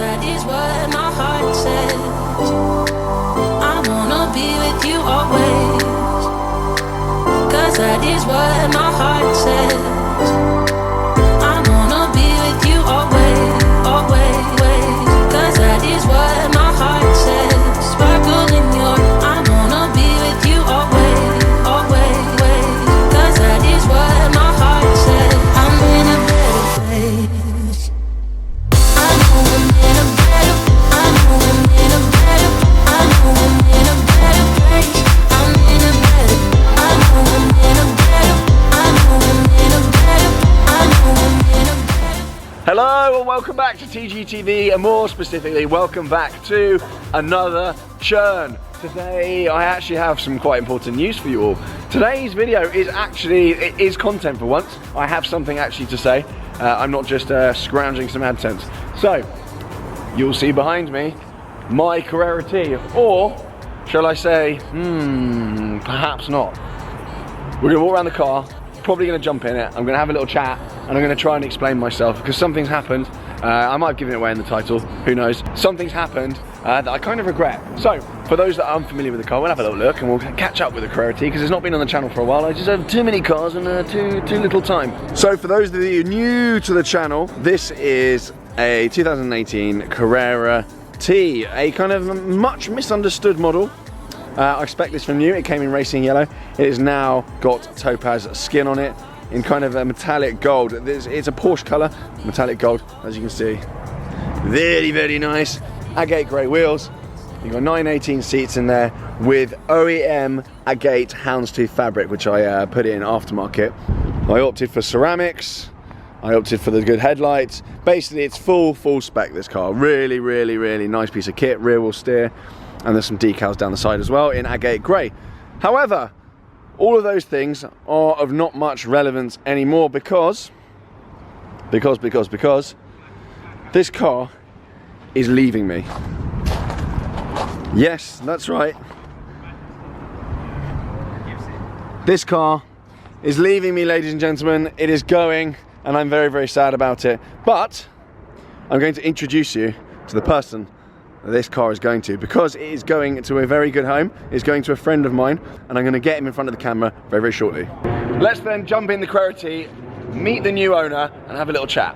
that is what my heart says. I wanna be with you always. Cause that is what my heart says. I wanna be with you always, always. Cause that is what my heart says. Sparkle in your, I wanna be with you always, always. Cause that is what my heart says. I'm in a better place. I know I'm in a better, I know I'm in a better, I know I'm in a better place. I'm in a better, I know I'm in a better, I know I'm in a better, I know I'm in a better. Hello and welcome back to TGTV, and more specifically welcome back to another churn. Today I actually have some quite important news for you all. Today's video is it is content for once. I have something actually to say. I'm not just scrounging some AdSense. So you'll see behind me my Carrera T, or shall I say, perhaps not. We're gonna walk around the car, probably gonna jump in it, I'm gonna have a little chat, and I'm gonna try and explain myself because something's happened. I might have given it away in the title, who knows. Something's happened that I kind of regret. So, for those that are unfamiliar with the car, we'll have a little look and we'll catch up with the Carrera T because it's not been on the channel for a while. I just have too many cars and too little time. So for those of you new to the channel, this is a 2018 Carrera T, a kind of much misunderstood model. I expect this from you. It came in racing yellow. It has now got topaz skin on it in kind of a metallic gold. It's a Porsche colour, metallic gold, as you can see. Very, very nice. Agate grey wheels. You've got 918 seats in there with OEM agate houndstooth fabric, which I put in aftermarket. I opted for ceramics. I opted for the good headlights. Basically, it's full spec, this car. Really, really, really nice piece of kit, rear wheel steer. And there's some decals down the side as well in agate grey. However, all of those things are of not much relevance anymore because this car is leaving me. Yes, that's right. This car is leaving me, ladies and gentlemen. It is going, and I'm very, very sad about it. But I'm going to introduce you to the person this car is going to, because it is going to a very good home. It's going to a friend of mine, and I'm going to get him in front of the camera very, very shortly. Let's then jump in the Carrera T, meet the new owner, and have a little chat.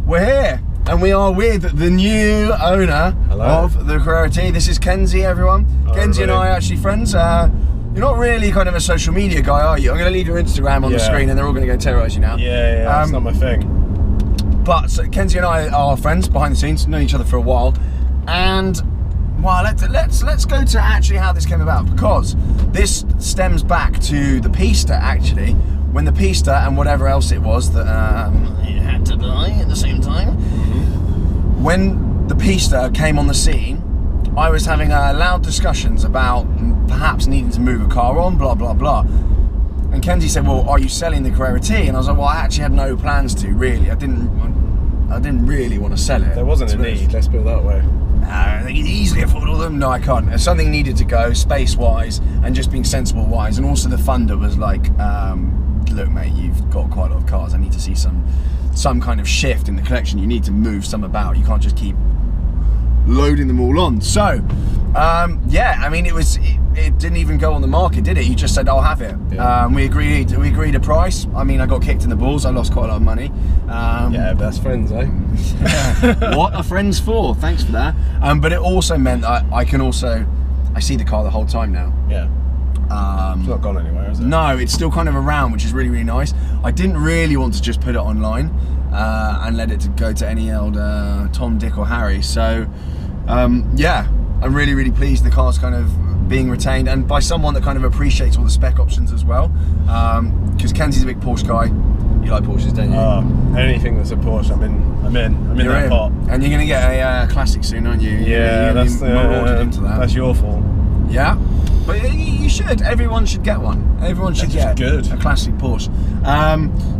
We're here, and we are with the new owner of the Carrera T. This is Kenzie, everyone. Hello, Kenzie everybody. And I are actually friends. You're not really kind of a social media guy, are you? I'm going to leave your Instagram on the screen, and they're all going to go terrorise you now. Yeah, that's not my thing. But Kenzie and I are friends behind the scenes, known each other for a while. And well, let's go to actually how this came about, because this stems back to the Pista actually, when the Pista and whatever else it was that it had to die at the same time. When the Pista came on the scene, I was having loud discussions about perhaps needing to move a car on, blah blah blah. And Kenzie said, "Well, are you selling the Carrera T?" And I was like, "Well, I actually had no plans to really. I didn't really want to sell it. There wasn't a need. Let's put it that way." I think you easily afford all of them. No, I can't. Something needed to go, space-wise, and just being sensible-wise. And also the funder was like, look, mate, you've got quite a lot of cars. I need to see some kind of shift in the collection. You need to move some about. You can't just keep loading them all on. So, yeah, I mean, it didn't even go on the market, did it? You just said, "I'll have it." Yeah. We agreed a price. I mean, I got kicked in the balls. I lost quite a lot of money. Yeah, best friends, eh? What are friends for? Thanks for that. But it also meant I see the car the whole time now. Yeah. It's not gone anywhere, is it? No, it's still kind of around, which is really, really nice. I didn't really want to just put it online and let it go to any old Tom, Dick or Harry. So, yeah, I'm really, really pleased the car's kind of being retained, and by someone that kind of appreciates all the spec options as well. Because Kenzie's a big Porsche guy. You like Porsches, don't you? Anything that's a Porsche, I'm in that pot. And you're going to get a classic soon, aren't you? Yeah, that's ordered into that. That's your fault. Yeah, but you should. Everyone should get one. Everyone should get a classic Porsche.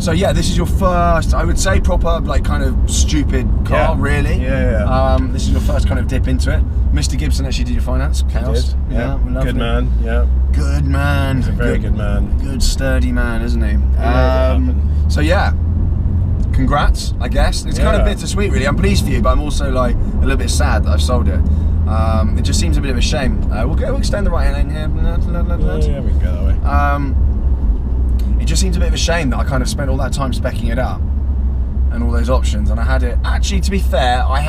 So yeah, this is your first, I would say, proper like kind of stupid car, really. Yeah. This is your first kind of dip into it. Mr. Gibson actually did your finance. Chaos. He did. Yeah. Good man. Yeah. Good man. He's a very good man. Good sturdy man, isn't he? He knows what happened. So yeah, congrats, I guess. It's kind of bittersweet, really. I'm pleased for you, but I'm also like a little bit sad that I've sold it. It just seems a bit of a shame. We'll extend the right lane here. Yeah, we can go that way. It just seems a bit of a shame that I kind of spent all that time speccing it up and all those options, and I had it. Actually, to be fair, I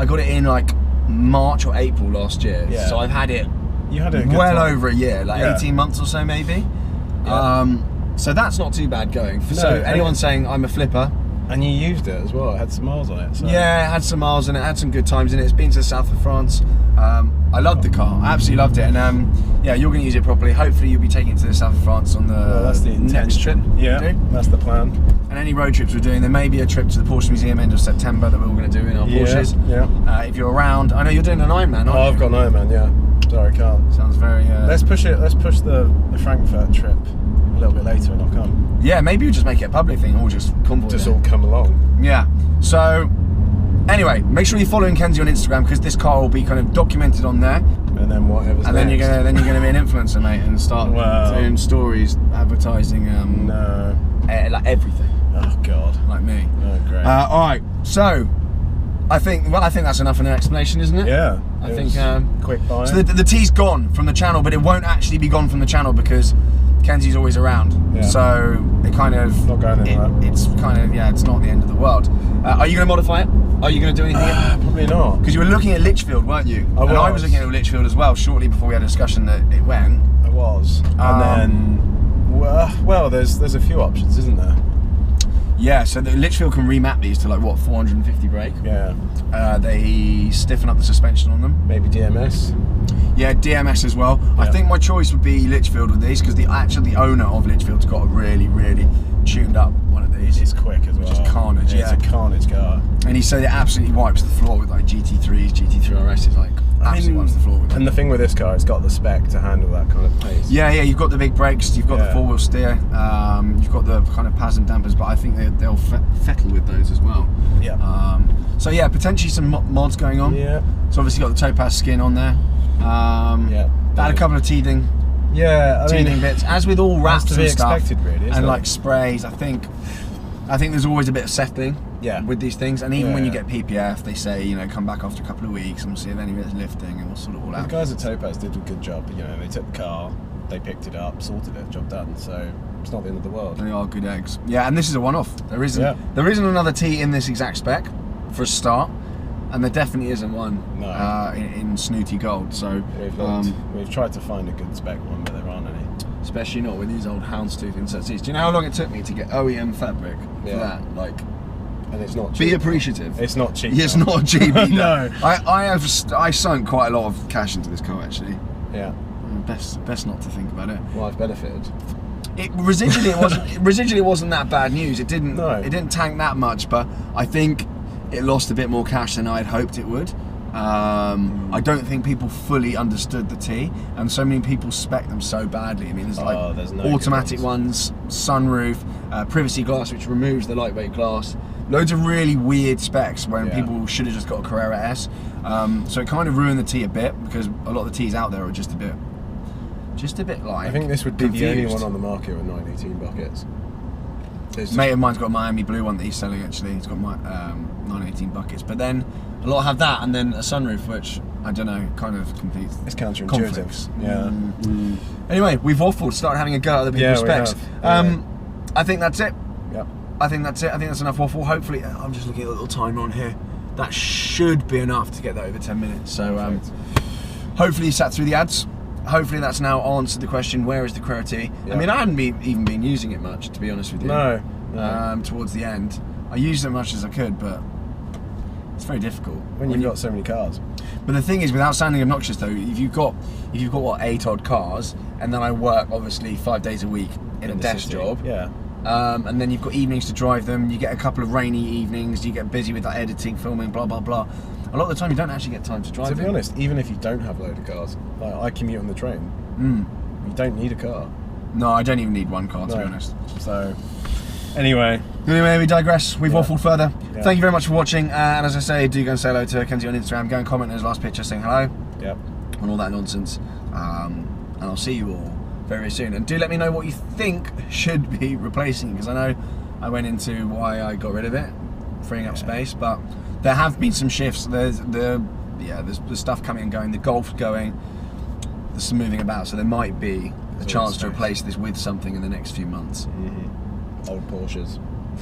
got it in like March or April last year. Yeah. So I've had it. You had it well over a year, like 18 months or so maybe. Yeah. So that's not too bad going. So anyone saying I'm a flipper. And you used it as well, it had some miles on it. So. Yeah, it had some miles in it, had some good times in it. It's been to the south of France. I loved the car, I absolutely loved it. And yeah, you're going to use it properly. Hopefully you'll be taking it to the south of France on that's the next trip. Yeah, that's the plan. And any road trips we're doing, there may be a trip to the Porsche Museum end of September that we're all going to do in our Porsches. Yeah. If you're around, I know you're doing an Ironman, aren't you? I've got an Ironman, yeah. Sorry, I can't. Sounds very... Let's push the Frankfurt trip a little bit later and I'll come. Yeah, maybe you just make it a public thing or just convoy. Just all come along. Yeah. So, anyway, make sure you're following Kenzie on Instagram because this car will be kind of documented on there. And then whatever's and next. then you're gonna be an influencer, mate, and start doing stories, advertising, like everything. Oh God. Like me. Oh great. All right. So, I think that's enough of an explanation, isn't it? Yeah. I think quick buy. So the tea's gone from the channel, but it won't actually be gone from the channel because Kenzie's always around. Yeah. So it kind of not going anywhere. It's kind of it's not the end of the world. Are you going to modify it? Are you going to do anything? Probably not. Because you were looking at Litchfield, weren't you? I was looking at Litchfield as well. Shortly before we had a discussion that it went. I was. And then, well, there's a few options, isn't there? Yeah. So Litchfield can remap these to like what 450 brake. Yeah. They stiffen up the suspension on them. Maybe DMS. Yeah, DMS as well. Yeah. I think my choice would be Litchfield with these because the owner of Litchfield's got a really, really tuned up one of these. It's quick as well. Which is carnage, It's a carnage car. And he said it absolutely wipes the floor with like GT3s, GT3 RS's, like absolutely wipes the floor with it. And the thing with this car, it's got the spec to handle that kind of pace. Yeah, you've got the big brakes, you've got the four-wheel steer, you've got the kind of pads and dampers, but I think they'll fettle with those as well. Yeah. So yeah, potentially some mods going on. Yeah. So obviously got the topaz skin on there. Yeah. Had a couple of teething. Yeah, teething bits, as with all wraps to be and stuff, expected, really, and like sprays. I think there's always a bit of settling. Yeah. With these things, and even when you get PPF, they say come back after a couple of weeks and we'll see if any of it's lifting, and we'll sort it all out. The guys at Topaz did a good job. They took the car, they picked it up, sorted it, job done. So it's not the end of the world. They are good eggs. Yeah, and this is a one-off. There isn't another T in this exact spec for a start. And there definitely isn't one in snooty gold. So we've tried to find a good spec one, but there aren't any. Especially not with these old houndstooth insert seats. Do you know how long it took me to get OEM fabric for that? Like, and it's not cheap. Be appreciative. It's not cheap. It's not cheap either. No. I sunk quite a lot of cash into this car actually. Yeah. Best not to think about it. Well, I've benefited. Residually it wasn't that bad news. It didn't tank that much, but I think it lost a bit more cash than I had hoped it would. I don't think people fully understood the T, and so many people spec them so badly. I mean, there's no automatic ones, sunroof, privacy glass which removes the lightweight glass, loads of really weird specs when people should have just got a Carrera S. So it kind of ruined the T a bit because a lot of the T's out there are just a bit like. I think this would be confused. the only one on the market with 918 buckets. Mate of mine's got a Miami blue one that he's selling actually. He's got my 918 buckets, but then a lot have that and then a sunroof, which I don't know, kind of completes. It's counterintuitive. Yeah. Anyway, we've waffled. Started having a go at other people's specs. I think that's it. Yep. I think that's it. I think that's enough waffle. Hopefully, I'm just looking at the little timer on here. That should be enough to get that over 10 minutes. So hopefully you sat through the ads. Hopefully that's now answered the question, where is the Carrera T? Yep. I mean, I hadn't even been using it much, to be honest with you. No. Towards the end. I used it as much as I could, but it's very difficult. When you've got so many cars. But the thing is, without sounding obnoxious though, if you've got what 8 odd cars, and then I work obviously 5 days a week in a desk job. Yeah. And then you've got evenings to drive them, you get a couple of rainy evenings, you get busy with that editing, filming, blah, blah, blah. A lot of the time you don't actually get time to drive them. To be honest, even if you don't have a load of cars, like I commute on the train, you don't need a car. No, I don't even need one car, to be honest. So, anyway, we digress. We've waffled further. Yeah. Thank you very much for watching. And as I say, do go and say hello to Kenzie on Instagram. Go and comment on his last picture saying hello. Yep. And all that nonsense. And I'll see you all very soon. And do let me know what you think should be replacing, because I know I went into why I got rid of it, freeing up space. But there have been some shifts. There's stuff coming and going. The Golf's going. There's some moving about, so there might be a chance to replace this with something in the next few months. Old Porsches.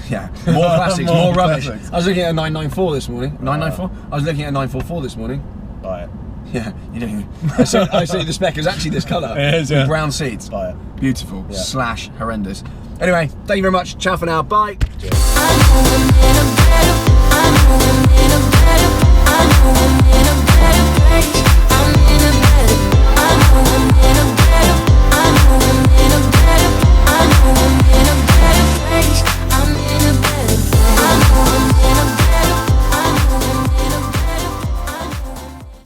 Yeah, more classics, more rubbish. Classics. I was looking at a 994 this morning. 994? I was looking at a 944 this morning. Buy it. Yeah, you don't. I see the spec is actually this colour. It is, with yeah. brown seats. Buy it. Beautiful. Yeah. / horrendous. Anyway, thank you very much. Ciao for now. Bye. I know I'm in a better